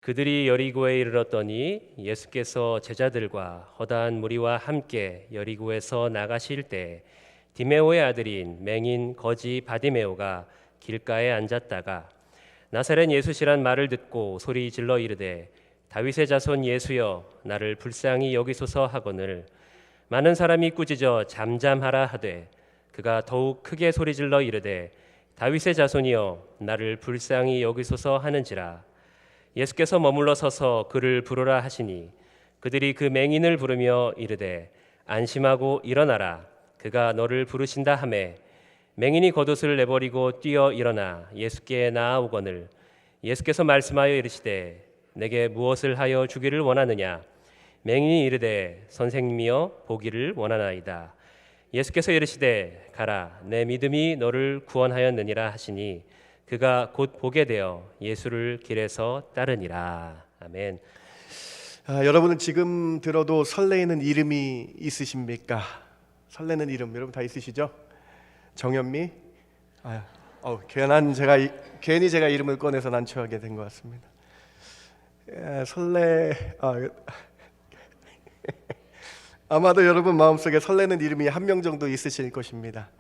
그들이 여리고에 이르렀더니 예수께서 제자들과 허다한 무리와 함께 여리고에서 나가실 때 디메오의 아들인 맹인 거지 바디메오가 길가에 앉았다가 나사렛 예수시란 말을 듣고 소리 질러 이르되 다윗의 자손 예수여 나를 불쌍히 여기소서 하거늘 많은 사람이 꾸짖어 잠잠하라 하되 그가 더욱 크게 소리 질러 이르되 다윗의 자손이여 나를 불쌍히 여기소서 하는지라. 예수께서 머물러 서서 그를 부르라 하시니 그들이 그 맹인을 부르며 이르되 안심하고 일어나라 그가 너를 부르신다 하매 맹인이 겉옷을 내버리고 뛰어 일어나 예수께 나아오거늘 예수께서 말씀하여 이르시되 내게 무엇을 하여 주기를 원하느냐. 맹인이 이르되 선생님이여 보기를 원하나이다. 예수께서 이르시되 가라 내 믿음이 너를 구원하였느니라 하시니 그가 곧 보게 되어 예수를 길에서 따르니라. 아멘. 여러분은 지금 들어도 설레이는 이름이 있으십니까? 설레는 이름 여러분 다 있으시죠? 정현미? 괜히 제가 이름을 꺼내서 난처하게 된 것 같습니다. 아마도 여러분 마음속에 설레는 이름이 한 명 정도 있으실 것입니다.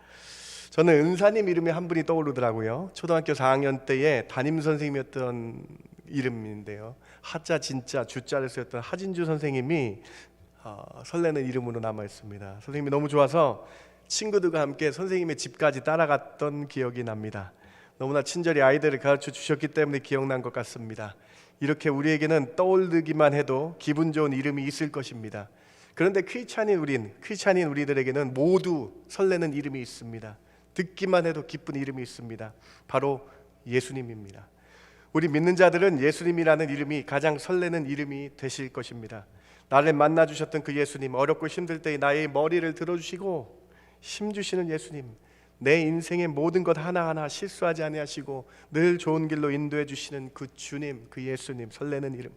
저는 은사님 이름이 한 분이 떠오르더라고요. 초등학교 4학년 때에 담임 선생님이었던 이름인데요. 하자 진짜 주자를 쓰였던 하진주 선생님이 설레는 이름으로 남아 있습니다. 선생님이 너무 좋아서 친구들과 함께 선생님의 집까지 따라갔던 기억이 납니다. 너무나 친절히 아이들을 가르쳐 주셨기 때문에 기억난 것 같습니다. 이렇게 우리에게는 떠올리기만 해도 기분 좋은 이름이 있을 것입니다. 그런데 크리스찬인 우리들에게는 모두 설레는 이름이 있습니다. 듣기만 해도 기쁜 이름이 있습니다. 바로 예수님입니다. 우리 믿는 자들은 예수님이라는 이름이 가장 설레는 이름이 되실 것입니다. 나를 만나 주셨던 그 예수님, 어렵고 힘들 때 나의 머리를 들어주시고 힘 주시는 예수님, 내 인생의 모든 것 하나하나 실수하지 아니하시고 늘 좋은 길로 인도해 주시는 그 주님, 그 예수님, 설레는 이름.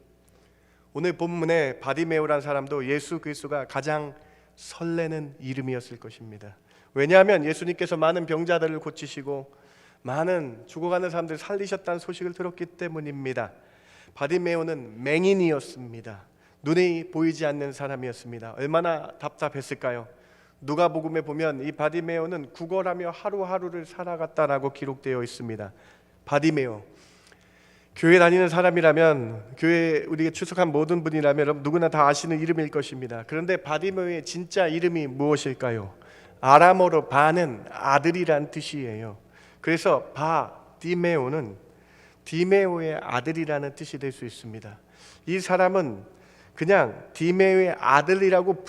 오늘 본문에 바디메오란 사람도 예수 그리스도가 가장 설레는 이름이었을 것입니다. 왜냐하면 예수님께서 많은 병자들을 고치시고 많은 죽어가는 사람들을 살리셨다는 소식을 들었기 때문입니다. 바디메오는 맹인이었습니다. 눈이 보이지 않는 사람이었습니다. 얼마나 답답했을까요? 누가복음에 보면 이 바디메오는 구걸하며 하루하루를 살아갔다라고 기록되어 있습니다. 바디메오, 교회 다니는 사람이라면, 교회 우리가 출석한 모든 분이라면 여러분 누구나 다 아시는 이름일 것입니다. 그런데 바디메오의 진짜 이름이 무엇일까요? 아람어로 바는 아들이란 뜻이에요. 그래서 바디메오는 디메오의 아들이라는 뜻이 될 수 있습니다. 이 사람은 그냥 디메오의 아들이라고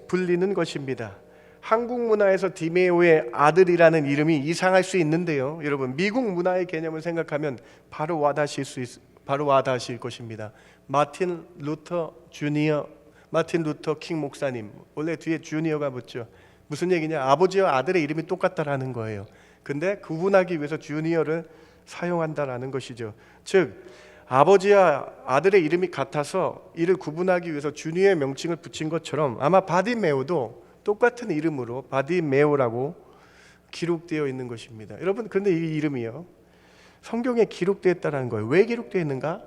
불리는 것입니다. 한국 문화에서 디메오의 아들이라는 이름이 이상할 수 있는데요, 여러분 미국 문화의 개념을 생각하면 바로 와닿으실 것입니다. 마틴 루터 킹 목사님, 원래 뒤에 주니어가 붙죠. 무슨 얘기냐? 아버지와 아들의 이름이 똑같다라는 거예요. 근데 구분하기 위해서 주니어를 사용한다라는 것이죠. 즉 아버지와 아들의 이름이 같아서 이를 구분하기 위해서 주니어의 명칭을 붙인 것처럼 아마 바디메오도 똑같은 이름으로 바디메오라고 기록되어 있는 것입니다. 여러분, 그런데 이 이름이요, 성경에 기록되어 있다는 거예요. 왜 기록되어 있는가?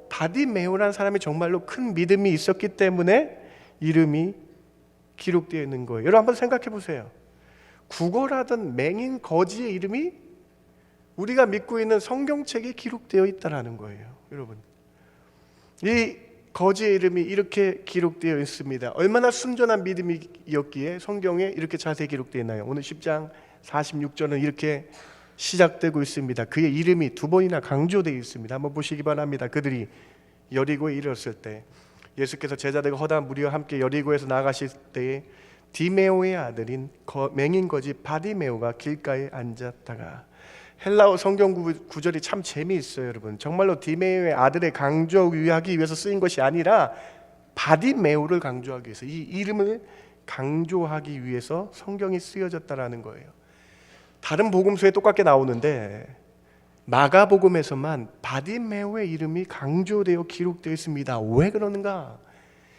바디메오라는 사람이 정말로 큰 믿음이 있었기 때문에 이름이 기록되어 있는 거예요. 여러분 한번 생각해 보세요. 구걸하던 맹인 거지의 이름이 우리가 믿고 있는 성경책에 기록되어 있다는 거예요. 여러분, 이 거지의 이름이 이렇게 기록되어 있습니다. 얼마나 순전한 믿음이었기에 성경에 이렇게 자세히 기록되어 있나요? 오늘 10장 46절은 이렇게 시작되고 있습니다. 그의 이름이 두 번이나 강조되어 있습니다. 한번 보시기 바랍니다. 그들이 여리고에 이르렀을 때 예수께서 제자들과 허다한 무리와 함께 여리고에서 나가실 때에 디메오의 아들인 맹인 거지 바디메오가 길가에 앉았다가, 헬라어 성경 구절이 참 재미있어요. 여러분 정말로 디메오의 아들의 강조하기 위해서 쓰인 것이 아니라 바디메오를 강조하기 위해서, 이 이름을 강조하기 위해서 성경이 쓰여졌다라는 거예요. 다른 복음서에 똑같게 나오는데 마가복음에서만 바디메오의 이름이 강조되어 기록되어 있습니다. 왜 그러는가?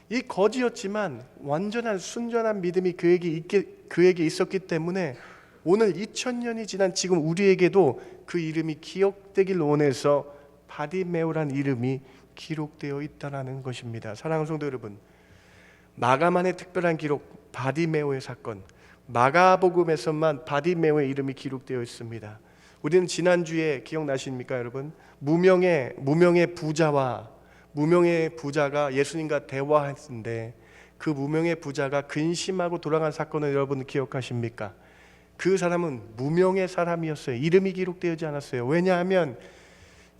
이 거지였지만 완전한 순전한 믿음이 그에게 있었기 때문에 오늘 2000년이 지난 지금 우리에게도 그 이름이 기억되길 원해서 바디메오란 이름이 기록되어 있다라는 것입니다. 사랑하는 성도 여러분, 마가만의 특별한 기록, 바디메오의 사건, 마가복음에서만 바디메오의 이름이 기록되어 있습니다. 우리는 지난주에 기억나십니까 여러분? 무명의 부자가 예수님과 대화했는데 그 무명의 부자가 근심하고 돌아간 사건을 여러분 기억하십니까? 그 사람은 무명의 사람이었어요. 이름이 기록되지 않았어요. 왜냐하면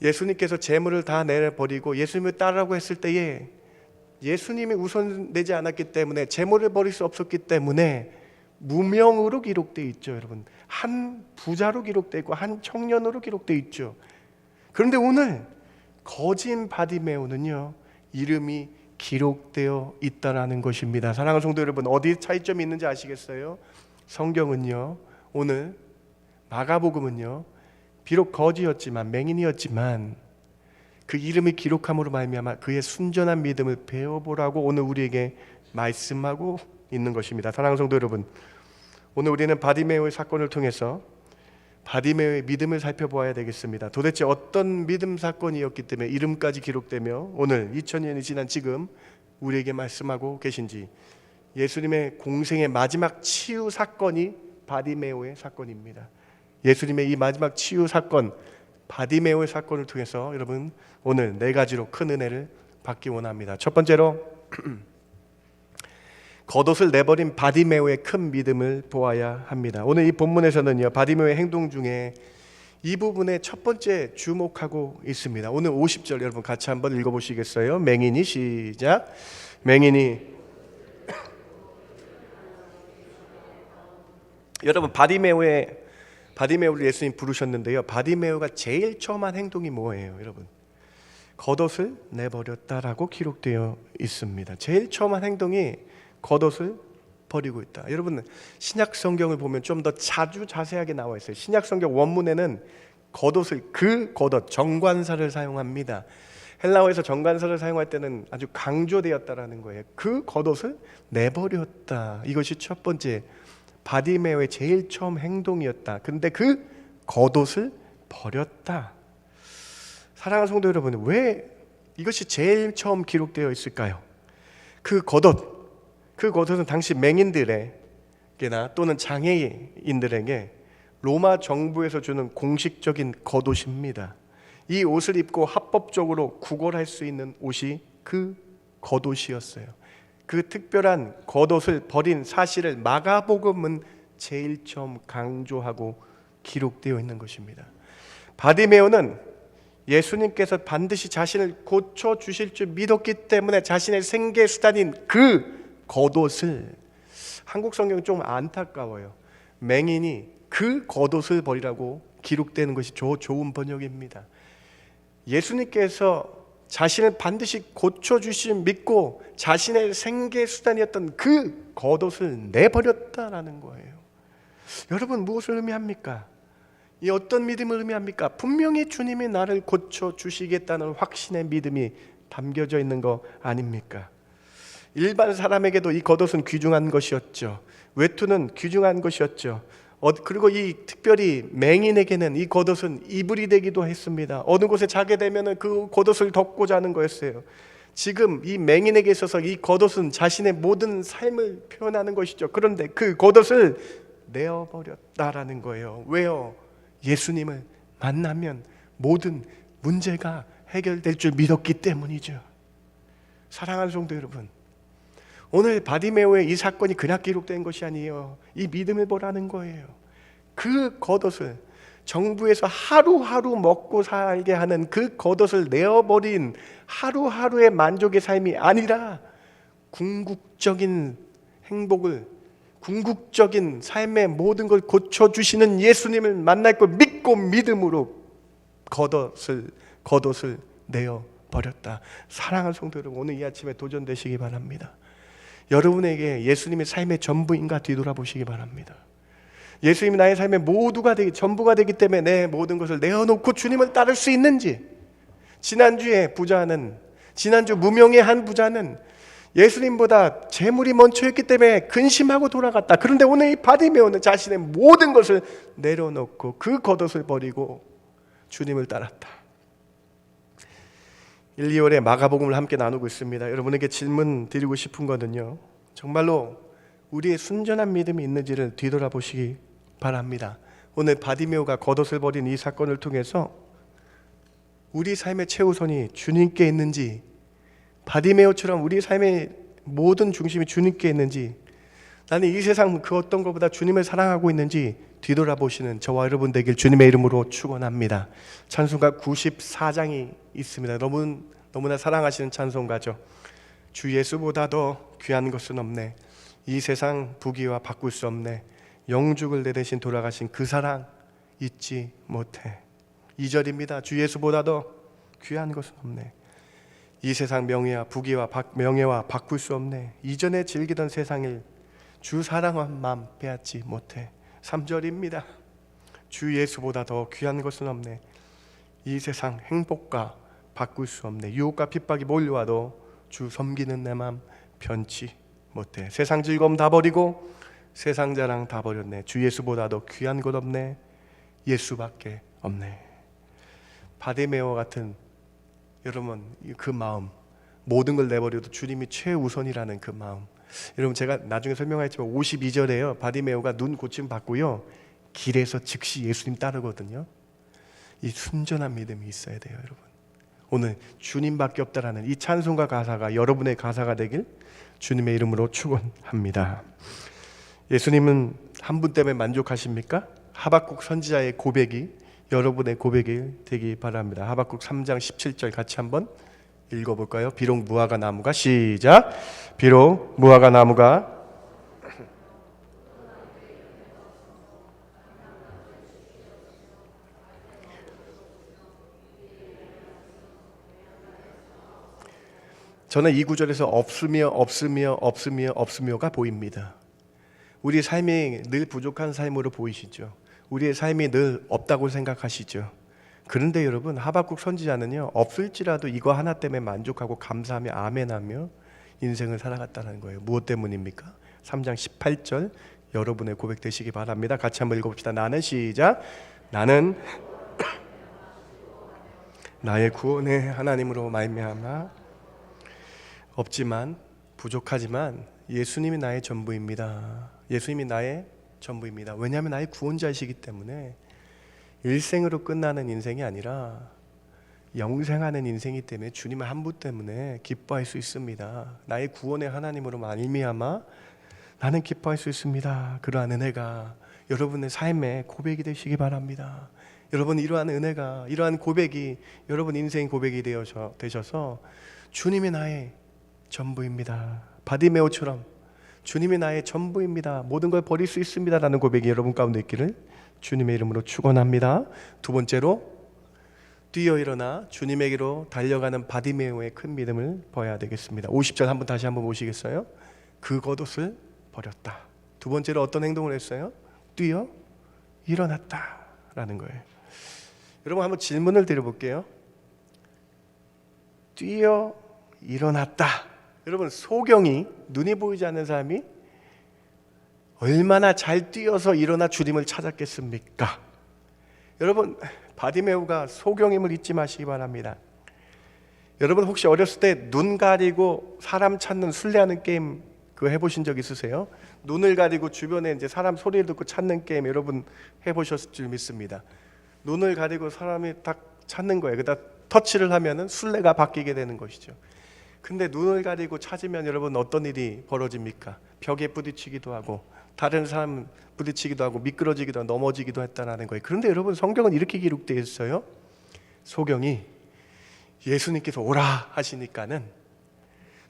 예수님께서 재물을 다 내버리고 예수님을 따르라고 했을 때에 예수님이 우선되지 않았기 때문에 재물을 버릴 수 없었기 때문에 무명으로 기록되어 있죠. 여러분, 한 부자로 기록되어 있고 한 청년으로 기록되어 있죠. 그런데 오늘 거진 바디메오는요, 이름이 기록되어 있다라는 것입니다. 사랑하는 성도 여러분, 어디 차이점이 있는지 아시겠어요? 성경은요, 오늘 마가복음은요, 비록 거지였지만, 맹인이었지만 그 이름이 기록함으로 말미암아 그의 순전한 믿음을 배워보라고 오늘 우리에게 말씀하고 있는 것입니다. 사랑하는 성도 여러분, 오늘 우리는 바디메오의 사건을 통해서 바디메오의 믿음을 살펴보아야 되겠습니다. 도대체 어떤 믿음 사건이었기 때문에 이름까지 기록되며 오늘 2000년이 지난 지금 우리에게 말씀하고 계신지, 예수님의 공생의 마지막 치유 사건이 바디메오의 사건입니다. 예수님의 이 마지막 치유 사건, 바디메오의 사건을 통해서 여러분 오늘 네 가지로 큰 은혜를 받기 원합니다. 첫 번째로 겉옷을 내버린 바디메오의 큰 믿음을 보아야 합니다. 오늘 이 본문에서는요, 바디메오의 행동 중에 이 부분에 첫 번째 주목하고 있습니다. 오늘 50절 여러분 같이 한번 읽어보시겠어요? 맹인이 시작. 맹인이 여러분 바디메오를 예수님 부르셨는데요, 바디메오가 제일 처음 한 행동이 뭐예요? 여러분, 겉옷을 내버렸다라고 기록되어 있습니다. 제일 처음 한 행동이 겉옷을 버리고 있다. 여러분, 신약 성경을 보면 좀 더 자세하게 나와 있어요. 신약 성경 원문에는 겉옷을, 그 겉옷, 정관사를 사용합니다. 헬라어에서 정관사를 사용할 때는 아주 강조되었다라는 거예요. 그 겉옷을 내버렸다. 이것이 첫 번째 바디메오의 제일 처음 행동이었다. 그런데 그 겉옷을 버렸다. 사랑하는 성도 여러분, 왜 이것이 제일 처음 기록되어 있을까요? 그 겉옷은 당시 맹인들에게나 또는 장애인들에게 로마 정부에서 주는 공식적인 겉옷입니다. 이 옷을 입고 합법적으로 구걸할 수 있는 옷이 그 겉옷이었어요. 그 특별한 겉옷을 버린 사실을 마가복음은 제일 처음 강조하고 기록되어 있는 것입니다. 바디메오는 예수님께서 반드시 자신을 고쳐주실 줄 믿었기 때문에 자신의 생계수단인 그 겉옷을, 한국 성경은 좀 안타까워요. 맹인이 그 겉옷을 버리라고 기록되는 것이 좋은 번역입니다. 예수님께서 자신을 반드시 고쳐주심 믿고 자신의 생계수단이었던 그 겉옷을 내버렸다라는 거예요. 여러분, 무엇을 의미합니까? 이 어떤 믿음을 의미합니까? 분명히 주님이 나를 고쳐주시겠다는 확신의 믿음이 담겨져 있는 거 아닙니까? 일반 사람에게도 이 겉옷은 귀중한 것이었죠. 외투는 귀중한 것이었죠. 그리고 이 특별히 맹인에게는 이 겉옷은 이불이 되기도 했습니다. 어느 곳에 자게 되면 그 겉옷을 덮고 자는 거였어요. 지금 이 맹인에게 있어서 이 겉옷은 자신의 모든 삶을 표현하는 것이죠. 그런데 그 겉옷을 내어버렸다라는 거예요. 왜요? 예수님을 만나면 모든 문제가 해결될 줄 믿었기 때문이죠. 사랑하는 성도 여러분, 오늘 바디메오의 이 사건이 그냥 기록된 것이 아니에요. 이 믿음을 보라는 거예요. 그 겉옷을, 정부에서 하루하루 먹고 살게 하는 그 겉옷을 내어버린 하루하루의 만족의 삶이 아니라 궁극적인 행복을, 궁극적인 삶의 모든 걸 고쳐주시는 예수님을 만날 걸 믿고 믿음으로 겉옷을 내어버렸다. 사랑하는 성도 여러분, 오늘 이 아침에 도전되시기 바랍니다. 여러분에게 예수님의 삶의 전부인가 뒤돌아보시기 바랍니다. 예수님이 나의 삶의 전부가 되기 때문에 내 모든 것을 내어놓고 주님을 따를 수 있는지. 지난주 무명의 한 부자는 예수님보다 재물이 먼저였기 때문에 근심하고 돌아갔다. 그런데 오늘 이 바디메오는 자신의 모든 것을 내려놓고 그 겉옷을 버리고 주님을 따랐다. 1, 2월에 마가복음을 함께 나누고 있습니다. 여러분에게 질문 드리고 싶은 거는요, 정말로 우리의 순전한 믿음이 있는지를 뒤돌아보시기 바랍니다. 오늘 바디메오가 겉옷을 버린 이 사건을 통해서 우리 삶의 최우선이 주님께 있는지, 바디메오처럼 우리 삶의 모든 중심이 주님께 있는지, 나는 이 세상 그 어떤 것보다 주님을 사랑하고 있는지 뒤돌아보시는 저와 여러분 되길 주님의 이름으로 축원합니다. 찬송가 94장이 있습니다. 너무나 사랑하시는 찬송가죠. 주 예수보다 더 귀한 것은 없네. 이 세상 부귀와 바꿀 수 없네. 영죽을 내 대신 돌아가신 그 사랑 잊지 못해. 2절입니다. 주 예수보다 더 귀한 것은 없네. 이 세상 명예와 부귀와 명예와 바꿀 수 없네. 이전에 즐기던 세상을 주 사랑한 마음 빼앗지 못해. 3절입니다. 주 예수보다 더 귀한 것은 없네. 이 세상 행복과 바꿀 수 없네. 유혹과 핍박이 몰려와도 주 섬기는 내 마음 변치 못해. 세상 즐거움 다 버리고 세상 자랑 다 버렸네. 주 예수보다 더 귀한 것 없네. 예수밖에 없네. 바디메오 같은 여러분 그 마음, 모든 걸 내버려도 주님이 최우선이라는 그 마음. 여러분 제가 나중에 설명하겠지만 52절에요 바디메오가 눈 고침 받고요 길에서 즉시 예수님 따르거든요. 이 순전한 믿음이 있어야 돼요. 여러분 오늘 주님밖에 없다라는 이 찬송가 가사가 여러분의 가사가 되길 주님의 이름으로 축원합니다. 예수님은 한 분 때문에 만족하십니까? 하박국 선지자의 고백이 여러분의 고백이 되기 바랍니다. 하박국 3장 17절 같이 한번 읽어볼까요? 비록 무화과 나무가 시작. 비록 무화과 나무가 저는 이 구절에서 없으며가 보입니다. 우리 삶이 늘 부족한 삶으로 보이시죠? 우리의 삶이 늘 없다고 생각하시죠? 그런데 여러분 하박국 선지자는요 없을지라도 이거 하나 때문에 만족하고 감사하며 아멘하며 인생을 살아갔다는 거예요. 무엇 때문입니까? 3장 18절 여러분의 고백 되시기 바랍니다. 같이 한번 읽어봅시다. 나는 시작. 나는 나의 구원의 하나님으로 말미암아 없지만 부족하지만 예수님이 나의 전부입니다. 예수님이 나의 전부입니다. 왜냐하면 나의 구원자이시기 때문에 일생으로 끝나는 인생이 아니라 영생하는 인생이기 때문에 주님의 한 분 때문에 기뻐할 수 있습니다. 나의 구원의 하나님으로 말미암아 나는 기뻐할 수 있습니다. 그러한 은혜가 여러분의 삶의 고백이 되시기 바랍니다. 여러분 이러한 은혜가 이러한 고백이 여러분 인생 고백이 되셔서 주님이 나의 전부입니다. 바디메오처럼 주님이 나의 전부입니다. 모든 걸 버릴 수 있습니다. 라는 고백이 여러분 가운데 있기를 주님의 이름으로 축원합니다. 두 번째로 뛰어 일어나 주님에게로 달려가는 바디메오의 큰 믿음을 보여야 되겠습니다. 50절 다시 한번 보시겠어요? 그 겉옷을 버렸다. 두 번째로 어떤 행동을 했어요? 뛰어 일어났다 라는 거예요. 여러분 한번 질문을 드려볼게요. 뛰어 일어났다. 여러분 소경이 눈이 보이지 않는 사람이 얼마나 잘 뛰어서 일어나 주님을 찾았겠습니까? 여러분 바디메오가 소경임을 잊지 마시기 바랍니다. 여러분 혹시 어렸을 때 눈 가리고 사람 찾는 술래하는 게임 그거 해보신 적 있으세요? 눈을 가리고 주변에 이제 사람 소리를 듣고 찾는 게임 여러분 해보셨을 줄 믿습니다. 눈을 가리고 사람이 딱 찾는 거예요. 그다 터치를 하면은 술래가 바뀌게 되는 것이죠. 근데 눈을 가리고 찾으면 여러분 어떤 일이 벌어집니까? 벽에 부딪히기도 하고 다른 사람 부딪히기도 하고 미끄러지기도 하고 넘어지기도 했다는 거예요. 그런데 여러분 성경은 이렇게 기록되어 있어요. 소경이 예수님께서 오라 하시니까는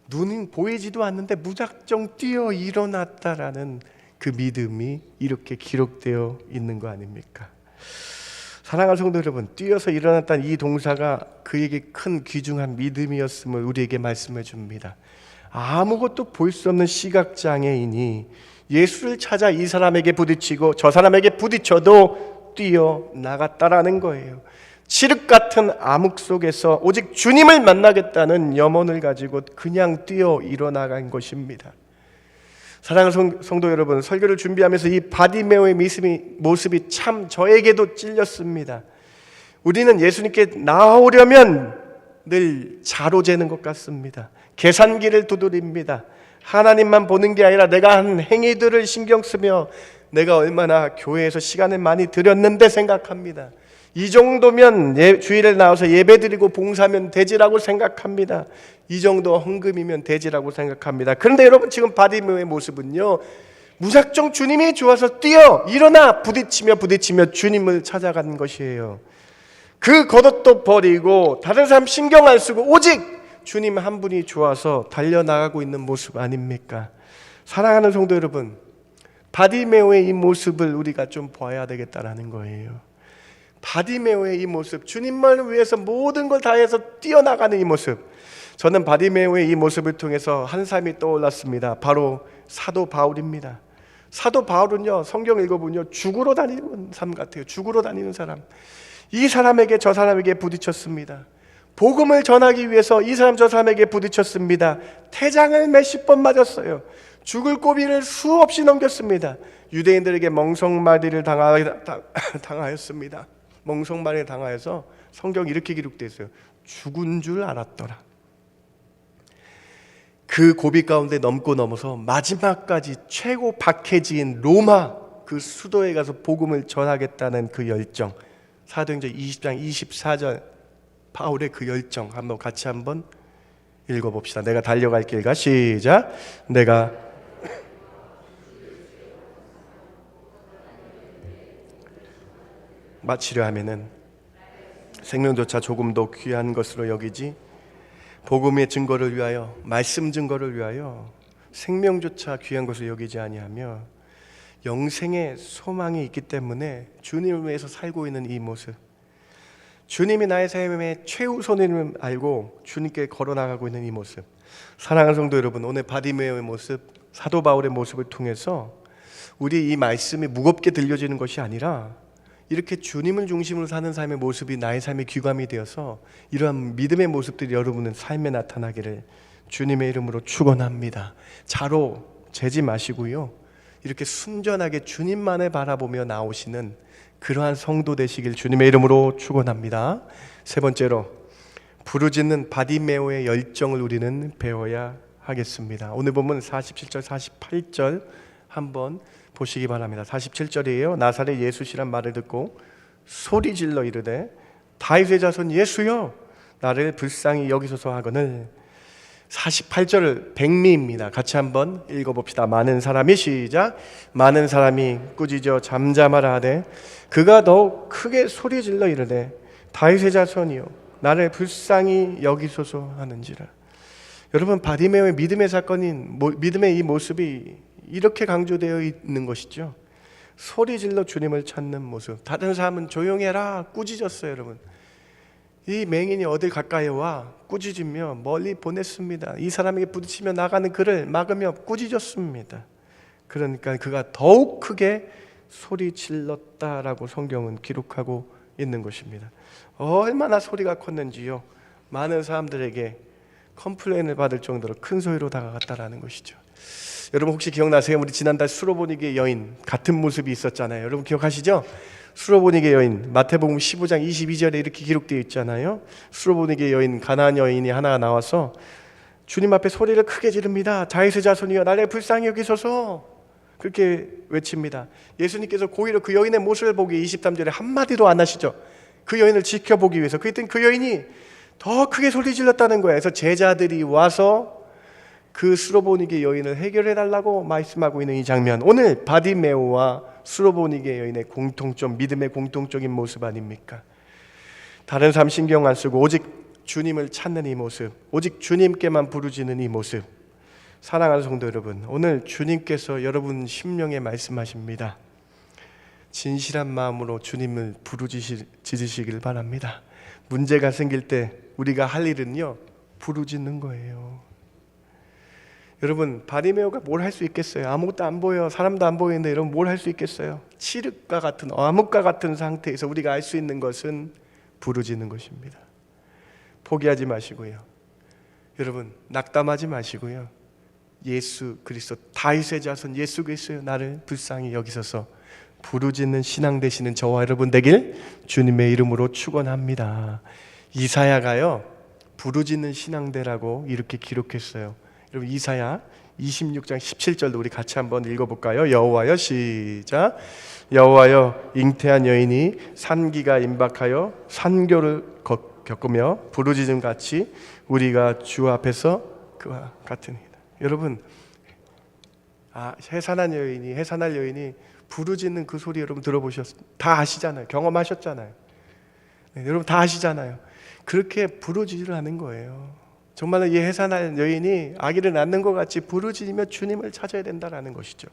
눈이 보이지도 않는데 무작정 뛰어 일어났다라는 그 믿음이 이렇게 기록되어 있는 거 아닙니까? 사랑하는 성도 여러분, 뛰어서 일어났다는 이 동사가 그에게 큰 귀중한 믿음이었음을 우리에게 말씀해 줍니다. 아무것도 볼 수 없는 시각장애인이 예수를 찾아 이 사람에게 부딪히고 저 사람에게 부딪혀도 뛰어나갔다라는 거예요. 칠흑 같은 암흑 속에서 오직 주님을 만나겠다는 염원을 가지고 그냥 뛰어 일어나간 것입니다. 사랑하는 성도 여러분, 설교를 준비하면서 이 바디메오의 모습이 참 저에게도 찔렸습니다. 우리는 예수님께 나오려면 늘 자로 재는 것 같습니다. 계산기를 두드립니다. 하나님만 보는 게 아니라 내가 한 행위들을 신경 쓰며 내가 얼마나 교회에서 시간을 많이 들였는데 생각합니다. 이 정도면 주일에 나와서 예배드리고 봉사하면 되지라고 생각합니다. 이 정도 헌금이면 되지라고 생각합니다. 그런데 여러분, 지금 바디메오의 모습은요, 무작정 주님이 좋아서 뛰어 일어나 부딪히며 주님을 찾아가는 것이에요. 그 겉옷도 버리고 다른 사람 신경 안 쓰고 오직 주님 한 분이 좋아서 달려나가고 있는 모습 아닙니까? 사랑하는 성도 여러분, 바디메오의 이 모습을 우리가 좀 봐야 되겠다라는 거예요. 바디메오의 이 모습, 주님만을 위해서 모든 걸 다해서 뛰어나가는 이 모습. 저는 바디메오의 이 모습을 통해서 한 사람이 떠올랐습니다. 바로 사도 바울입니다. 사도 바울은요, 성경 읽어보면 죽으러 다니는 사람 같아요. 죽으러 다니는 사람. 이 사람에게 저 사람에게 부딪혔습니다. 복음을 전하기 위해서 이 사람 저 사람에게 부딪혔습니다. 태장을 몇십 번 맞았어요. 죽을 고비를 수없이 넘겼습니다. 유대인들에게 멍석마리를 당하였습니다. 멍석마리를 당하여서 성경 이렇게 기록되어 있어요. 죽은 줄 알았더라. 그 고비 가운데 넘어서 마지막까지 최고 박해지인 로마 그 수도에 가서 복음을 전하겠다는 그 열정. 사도행전 20장 24절 바울의 그 열정 한번 같이 한번 읽어봅시다. 내가 달려갈 길가 시작. 내가 마치려 하면은 생명조차 조금도 귀한 것으로 여기지 복음의 증거를 위하여, 말씀 증거를 위하여 생명조차 귀한 것을 여기지 아니하며 영생의 소망이 있기 때문에 주님을 위해서 살고 있는 이 모습, 주님이 나의 삶의 최우선임을 알고 주님께 걸어나가고 있는 이 모습. 사랑하는 성도 여러분, 오늘 바디메오의 모습, 사도 바울의 모습을 통해서 우리 이 말씀이 무겁게 들려지는 것이 아니라 이렇게 주님을 중심으로 사는 삶의 모습이 나의 삶의 귀감이 되어서 이러한 믿음의 모습들이 여러분의 삶에 나타나기를 주님의 이름으로 축원합니다. 자로 재지 마시고요, 이렇게 순전하게 주님만을 바라보며 나오시는 그러한 성도 되시길 주님의 이름으로 축원합니다. 세 번째로, 부르짖는 바디메오의 열정을 우리는 배워야 하겠습니다. 오늘 보면 47절 48절 한번 보시기 바랍니다. 47절이에요. 나사렛 예수시란 말을 듣고 소리질러 이르되 다윗의 자손 예수여 나를 불쌍히 여기소서 하거늘. 48절 백미입니다. 같이 한번 읽어봅시다. 많은 사람이 시작. 많은 사람이 꾸짖어 잠잠하라 하되 그가 더욱 크게 소리질러 이르되 다윗의 자손이여 나를 불쌍히 여기소서 하는지라. 여러분, 바디메오의 믿음의 사건인 믿음의 이 모습이 이렇게 강조되어 있는 것이죠. 소리질러 주님을 찾는 모습. 다른 사람은 조용해라 꾸짖었어요. 여러분, 이 맹인이 어딜 가까이 와 꾸짖으며 멀리 보냈습니다. 이 사람에게 부딪히며 나가는 그를 막으며 꾸짖었습니다. 그러니까 그가 더욱 크게 소리질렀다라고 성경은 기록하고 있는 것입니다. 얼마나 소리가 컸는지요. 많은 사람들에게 컴플레인을 받을 정도로 큰 소리로 다가갔다라는 것이죠. 여러분 혹시 기억나세요? 우리 지난달 수로보니게 여인 같은 모습이 있었잖아요. 여러분 기억하시죠? 수로보니게 여인, 마태복음 15장 22절에 이렇게 기록되어 있잖아요. 수로보니게 여인, 가나안 여인이 하나 나와서 주님 앞에 소리를 크게 지릅니다. 다윗의 자손이여 나를 불쌍히 여기소서, 그렇게 외칩니다. 예수님께서 고의로 그 여인의 모습을 보기 23절에 한마디도 안 하시죠. 그 여인을 지켜보기 위해서. 그랬더니 그 여인이 더 크게 소리 질렀다는 거예요. 그래서 제자들이 와서 그 수로보니게 여인을 해결해 달라고 말씀하고 있는 이 장면, 오늘 바디메오와 수로보니게 여인의 공통점, 믿음의 공통적인 모습 아닙니까? 다른 사람 신경 안 쓰고 오직 주님을 찾는 이 모습, 오직 주님께만 부르짖는 이 모습. 사랑하는 성도 여러분, 오늘 주님께서 여러분 심령에 말씀하십니다. 진실한 마음으로 주님을 부르짖으시길 바랍니다. 문제가 생길 때 우리가 할 일은요, 부르짖는 거예요. 여러분, 바디메오가 뭘 할 수 있겠어요? 아무것도 안 보여, 사람도 안 보이는데 여러분 뭘 할 수 있겠어요? 칠흑과 같은, 암흑과 같은 상태에서 우리가 알 수 있는 것은 부르짖는 것입니다. 포기하지 마시고요, 여러분 낙담하지 마시고요, 예수 그리스도, 다윗의 자손 예수 그리스도여 나를 불쌍히 여기소서 부르짖는 신앙 되시는 저와 여러분 되길 주님의 이름으로 축원합니다. 이사야가요 부르짖는 신앙대라고 이렇게 기록했어요. 여러분 이사야 26장 17절도 우리 같이 한번 읽어볼까요? 여호와여 시작. 여호와여 잉태한 여인이 산기가 임박하여 산교를 겪으며 부르짖음 같이 우리가 주 앞에서 그와 같으니이다. 여러분 해산할 여인이 부르짖는 그 소리 여러분 다 아시잖아요. 경험하셨잖아요. 네, 여러분 다 아시잖아요. 그렇게 부르짖으려 하는 거예요. 정말로 이 해산할 여인이 아기를 낳는 것 같이 부르짖으며 주님을 찾아야 된다라는 것이죠.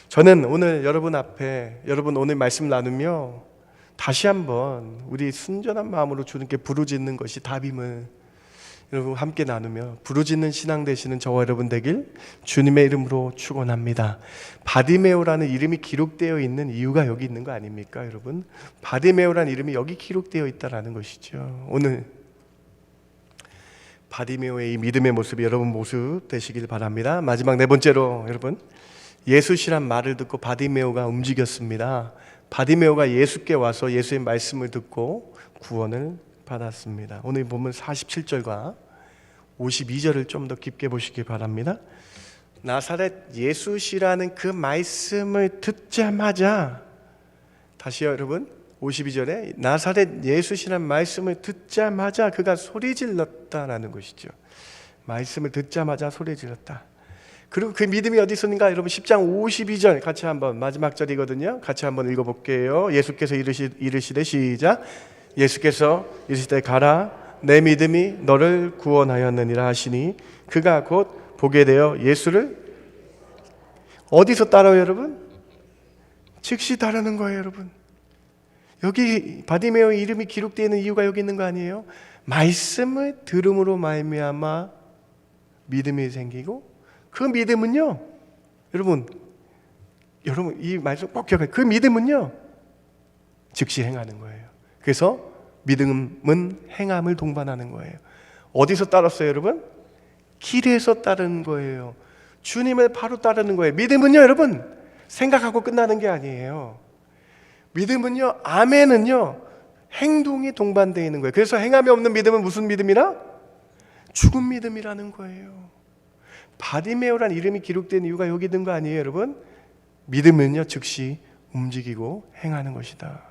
저는 오늘 여러분 앞에 여러분 오늘 말씀 나누며 다시 한번 우리 순전한 마음으로 주님께 부르짖는 것이 답임을 여러분 함께 나누며 부르짖는 신앙 되시는 저와 여러분 되길 주님의 이름으로 축원합니다. 바디메오라는 이름이 기록되어 있는 이유가 여기 있는 거 아닙니까, 여러분? 바디메오라는 이름이 여기 기록되어 있다라는 것이죠. 오늘 바디메오의 이 믿음의 모습이 여러분 모습 되시길 바랍니다. 마지막 네 번째로 여러분 예수시란 말을 듣고 바디메오가 움직였습니다. 바디메오가 예수께 와서 예수의 말씀을 듣고 구원을 받았습니다. 오늘 보면 47절과 52절을 좀 더 깊게 보시기 바랍니다. 나사렛 예수시라는 그 말씀을 듣자마자 다시요 여러분 52절에 나사렛 예수시라는 말씀을 듣자마자 그가 소리 질렀다라는 것이죠. 말씀을 듣자마자 소리 질렀다. 그리고 그 믿음이 어디 있었는가? 여러분 10장 52절 같이 한번 마지막 절이거든요. 같이 한번 읽어볼게요. 예수께서 이르시되 시작. 예수께서 이르시되 가라 내 믿음이 너를 구원하였느니라 하시니 그가 곧 보게 되어 예수를 어디서 따라요 여러분? 즉시 따르는 거예요 여러분. 여기 바디메오의 이름이 기록되어 있는 이유가 여기 있는 거 아니에요? 말씀을 들음으로 말미암아 믿음이 생기고 그 믿음은요 여러분 이 말씀 꼭 기억해요. 그 믿음은요 즉시 행하는 거예요. 그래서 믿음은 행함을 동반하는 거예요. 어디서 따랐어요 여러분? 길에서 따르는 거예요. 주님을 바로 따르는 거예요. 믿음은요 여러분 생각하고 끝나는 게 아니에요. 믿음은요 아멘은요 행동이 동반되어 있는 거예요. 그래서 행함이 없는 믿음은 무슨 믿음이라? 죽은 믿음이라는 거예요. 바디메오라는 이름이 기록된 이유가 여기 있는 거 아니에요 여러분? 믿음은요 즉시 움직이고 행하는 것이다.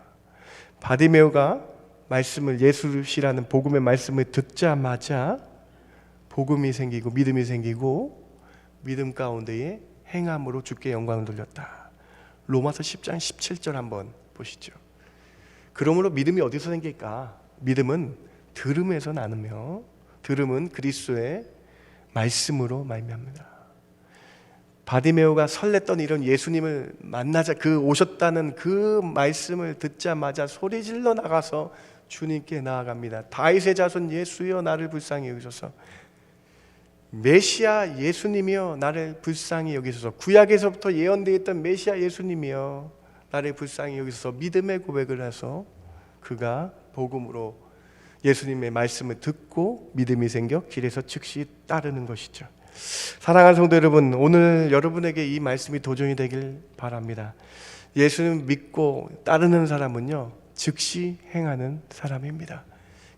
바디메오가 말씀을 예수시라는 복음의 말씀을 듣자마자 복음이 생기고 믿음이 생기고 믿음 가운데에 행함으로 주께 영광을 돌렸다. 로마서 10장 17절 한번 보시죠. 그러므로 믿음이 어디서 생길까? 믿음은 들음에서 나누며 들음은 그리스도의 말씀으로 말미암니다. 바디메오가 설렜던 이런 예수님을 만나자 그 오셨다는 그 말씀을 듣자마자 소리질러 나가서 주님께 나아갑니다. 다윗의 자손 예수여 나를 불쌍히 여기소서. 메시아 예수님이여 나를 불쌍히 여기소서. 구약에서부터 예언되어 있던 메시아 예수님이여 나를 불쌍히 여기소서. 믿음의 고백을 해서 그가 복음으로 예수님의 말씀을 듣고 믿음이 생겨 길에서 즉시 따르는 것이죠. 사랑하는 성도 여러분, 오늘 여러분에게 이 말씀이 도전이 되길 바랍니다. 예수님 믿고 따르는 사람은요 즉시 행하는 사람입니다.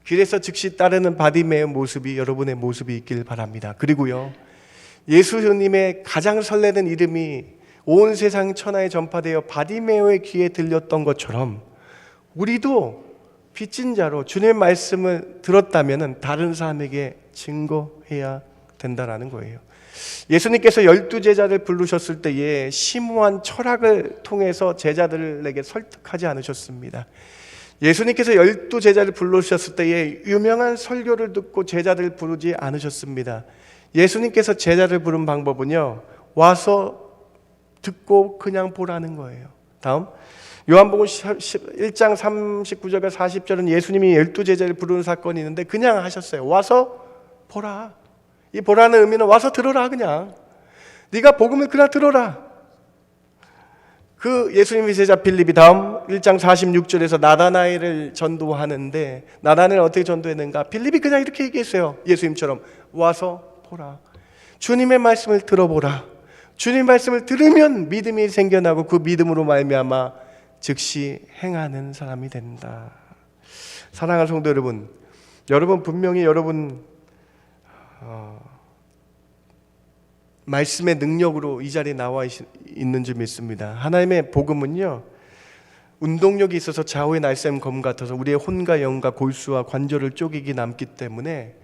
길에서 즉시 따르는 바디메오의 모습이 여러분의 모습이 있길 바랍니다. 그리고요 예수님의 가장 설레는 이름이 온 세상 천하에 전파되어 바디메오의 귀에 들렸던 것처럼 우리도 빚진 자로 주님의 말씀을 들었다면 다른 사람에게 증거해야 된다라는 거예요. 예수님께서 12제자를 부르셨을 때에 심오한 철학을 통해서 제자들에게 설득하지 않으셨습니다. 예수님께서 12제자를 부르셨을 때에 유명한 설교를 듣고 제자들을 부르지 않으셨습니다. 예수님께서 제자를 부른 방법은요 와서 듣고 그냥 보라는 거예요. 다음 요한복음 1장 39절과 40절은 예수님이 12제자를 부르는 사건이 있는데 그냥 하셨어요. 와서 보라. 이 보라는 의미는 와서 들어라. 그냥 네가 복음을 그냥 들어라. 그 예수님의 제자 빌립이 다음 1장 46절에서 나다나엘을 전도하는데 나다나엘을 어떻게 전도했는가? 빌립이 그냥 이렇게 얘기했어요. 예수님처럼 와서 보라. 주님의 말씀을 들어보라. 주님의 말씀을 들으면 믿음이 생겨나고 그 믿음으로 말미암아 즉시 행하는 사람이 된다. 사랑하는 성도 여러분, 여러분 분명히 말씀의 능력으로 이 자리에 나와 있는 줄 믿습니다. 하나님의 복음은요, 운동력이 있어서 좌우의 날쌘 검 같아서 우리의 혼과 영과 골수와 관절을 쪼개기 남기 때문에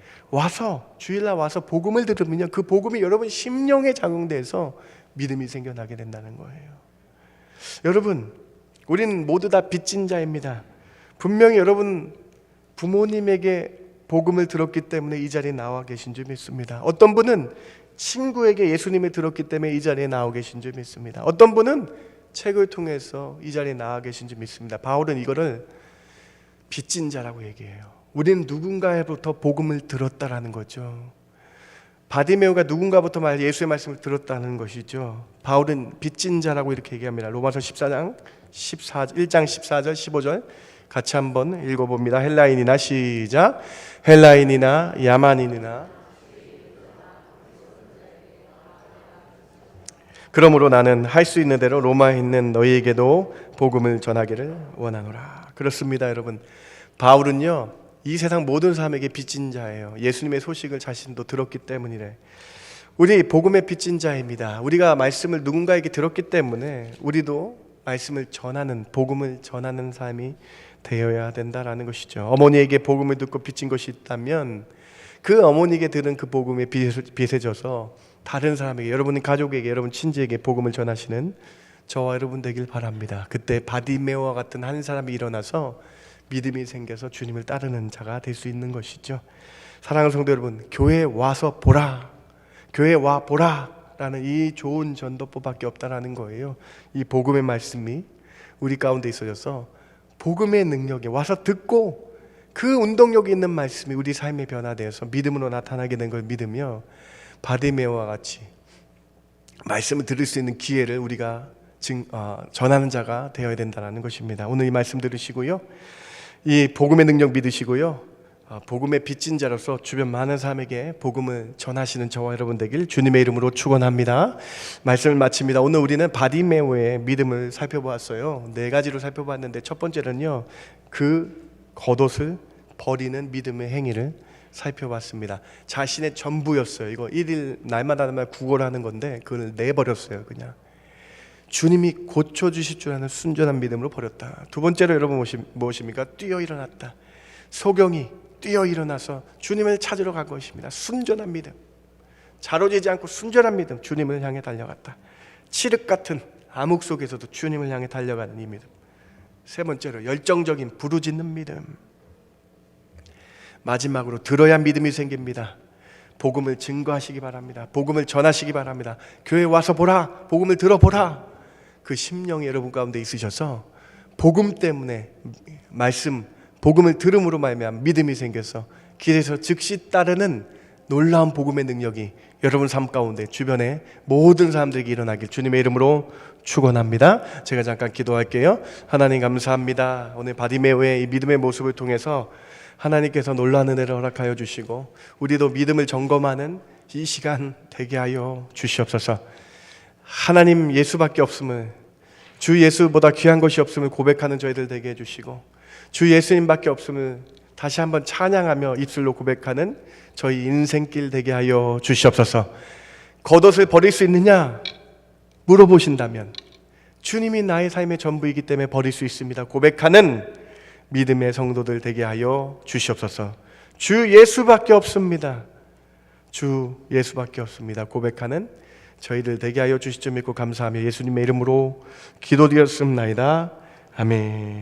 주일날 와서 복음을 들으면요, 그 복음이 여러분 심령에 작용돼서 믿음이 생겨나게 된다는 거예요. 여러분, 우리는 모두 다 빚진 자입니다. 분명히 여러분 부모님에게 복음을 들었기 때문에 이 자리에 나와 계신 줄 믿습니다. 어떤 분은 친구에게 예수님을 들었기 때문에 이 자리에 나와 계신 줄 믿습니다. 어떤 분은 책을 통해서 이 자리에 나와 계신 줄 믿습니다. 바울은 이거를 빚진 자라고 얘기해요. 우리는 누군가로부터 복음을 들었다라는 거죠. 바디메오가 누군가부터 예수의 말씀을 들었다는 것이죠. 바울은 빚진 자라고 이렇게 얘기합니다. 로마서 1장 14절 15절 같이 한번 읽어봅니다. 헬라인이나 시작. 헬라인이나 야만인이나 그러므로 나는 할 수 있는 대로 로마에 있는 너희에게도 복음을 전하기를 원하노라. 그렇습니다, 여러분. 바울은요, 이 세상 모든 사람에게 빚진 자예요. 예수님의 소식을 자신도 들었기 때문이래. 우리 복음의 빚진 자입니다. 우리가 말씀을 누군가에게 들었기 때문에 우리도 말씀을 전하는, 복음을 전하는 삶이 되어야 된다라는 것이죠. 어머니에게 복음을 듣고 빚진 것이 있다면 그 어머니에게 들은 그 복음에 빚에 져서 다른 사람에게, 여러분 가족에게, 여러분 친지에게 복음을 전하시는 저와 여러분 되길 바랍니다. 그때 바디메오와 같은 한 사람이 일어나서 믿음이 생겨서 주님을 따르는 자가 될 수 있는 것이죠. 사랑하는 성도 여러분, 교회에 와서 보라, 교회에 와 보라 라는 이 좋은 전도법밖에 없다라는 거예요. 이 복음의 말씀이 우리 가운데 있어져서 복음의 능력에 와서 듣고 그 운동력이 있는 말씀이 우리 삶에 변화되어서 믿음으로 나타나게 된 걸 믿으며 바디메오와 같이 말씀을 들을 수 있는 기회를 우리가 전하는 자가 되어야 된다는 것입니다. 오늘 이 말씀 들으시고요, 이 복음의 능력 믿으시고요, 복음의 빚진 자로서 주변 많은 사람에게 복음을 전하시는 저와 여러분 되길 주님의 이름으로 축원합니다. 말씀을 마칩니다. 오늘 우리는 바디메오의 믿음을 살펴보았어요. 4가지로 살펴봤는데 첫 번째는요, 그 겉옷을 버리는 믿음의 행위를 살펴봤습니다. 자신의 전부였어요. 이거 1일 날마다 구걸하는 건데 그걸 내버렸어요. 그냥 주님이 고쳐주실 줄 아는 순전한 믿음으로 버렸다. 두 번째로 여러분 무엇입니까? 뛰어 일어났다. 소경이 뛰어 일어나서 주님을 찾으러 간 것입니다. 순전한 믿음, 자로지지 않고 순전한 믿음, 주님을 향해 달려갔다. 칠흑 같은 암흑 속에서도 주님을 향해 달려가는 이 믿음. 세 번째로 열정적인 부르짖는 믿음. 마지막으로 들어야 믿음이 생깁니다. 복음을 증거하시기 바랍니다. 복음을 전하시기 바랍니다. 교회에 와서 보라, 복음을 들어보라. 그 심령이 여러분 가운데 있으셔서 복음 때문에 복음을 들음으로 말미암아 믿음이 생겨서 길에서 즉시 따르는 놀라운 복음의 능력이 여러분 삶 가운데 주변에 모든 사람들에게 일어나길 주님의 이름으로 축원합니다. 제가 잠깐 기도할게요. 하나님 감사합니다. 오늘 바디메오의 이 믿음의 모습을 통해서 하나님께서 놀라운 은혜를 허락하여 주시고 우리도 믿음을 점검하는 이 시간 되게 하여 주시옵소서. 하나님 예수밖에 없음을, 주 예수보다 귀한 것이 없음을 고백하는 저희들 되게 해주시고 주 예수님밖에 없음을 다시 한번 찬양하며 입술로 고백하는 저희 인생길 되게 하여 주시옵소서. 겉옷을 버릴 수 있느냐 물어보신다면 주님이 나의 삶의 전부이기 때문에 버릴 수 있습니다. 고백하는 믿음의 성도들 되게 하여 주시옵소서. 주 예수밖에 없습니다. 주 예수밖에 없습니다. 고백하는 저희들 되게 하여 주실 줄 믿고 감사하며 예수님의 이름으로 기도드렸습니다. 아멘.